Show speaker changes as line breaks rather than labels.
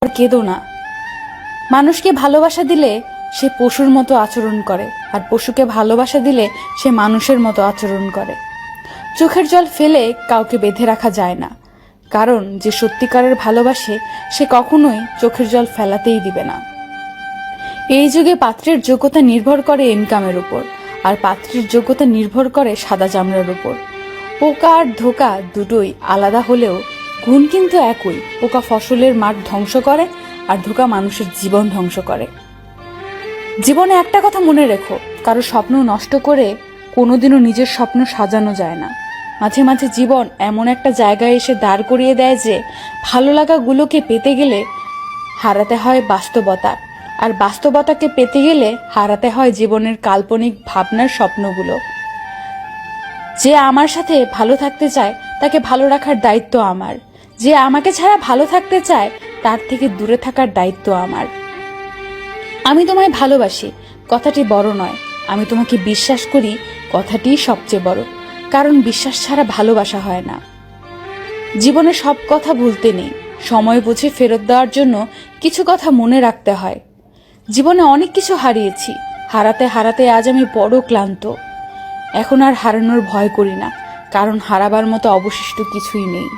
আর কেঁদো না। মানুষকে ভালোবাসা দিলে সে পশুর মতো আচরণ করে, আর পশুকে ভালোবাসা দিলে সে মানুষের মতো আচরণ করে। চোখের জল ফেলে কাউকে বেঁধে রাখা যায় না, কারণ যে সত্যিকারের ভালোবাসে সে কখনোই চোখের জল ফেলাতেই দিবে না। এই যুগে পাত্রের যোগ্যতা নির্ভর করে ইনকামের উপর, আর পাত্রের যোগ্যতা নির্ভর করে সাদা চামড়ার উপর। পোকা আর ধোকা দুটোই আলাদা হলেও গুণ কিন্তু একই। পোকা ফসলের মাঠ ধ্বংস করে, আর ধোকা মানুষের জীবন ধ্বংস করে। জীবনে একটা কথা মনে রেখো, কারো স্বপ্ন নষ্ট করে কোনোদিনও নিজের স্বপ্ন সাজানো যায় না। মাঝে মাঝে জীবন এমন একটা জায়গায় এসে দাঁড় করিয়ে দেয় যে ভালো লাগাগুলোকে পেতে গেলে হারাতে হয় বাস্তবতা, আর বাস্তবতাকে পেতে গেলে হারাতে হয় জীবনের কাল্পনিক ভাবনার স্বপ্নগুলো। যে আমার সাথে ভালো থাকতে চায় তাকে ভালো রাখার দায়িত্ব আমার, যে আমাকে ছাড়া ভালো থাকতে চায় তার থেকে দূরে থাকার দায়িত্ব আমার। আমি তোমায় ভালোবাসি কথাটি বড় নয়, আমি তোমাকে বিশ্বাস করি কথাটিই সবচেয়ে বড়, কারণ বিশ্বাস ছাড়া ভালোবাসা হয় না। জীবনে সব কথা ভুলতে নেই, সময় বুঝে ফেরত দেওয়ার জন্য কিছু কথা মনে রাখতে হয়। জীবনে অনেক কিছু হারিয়েছি, হারাতে হারাতে আজ আমি বড় ক্লান্ত। এখন আর হারানোর ভয় করি না, কারণ হারাবার মতো অবশিষ্ট কিছুই নেই।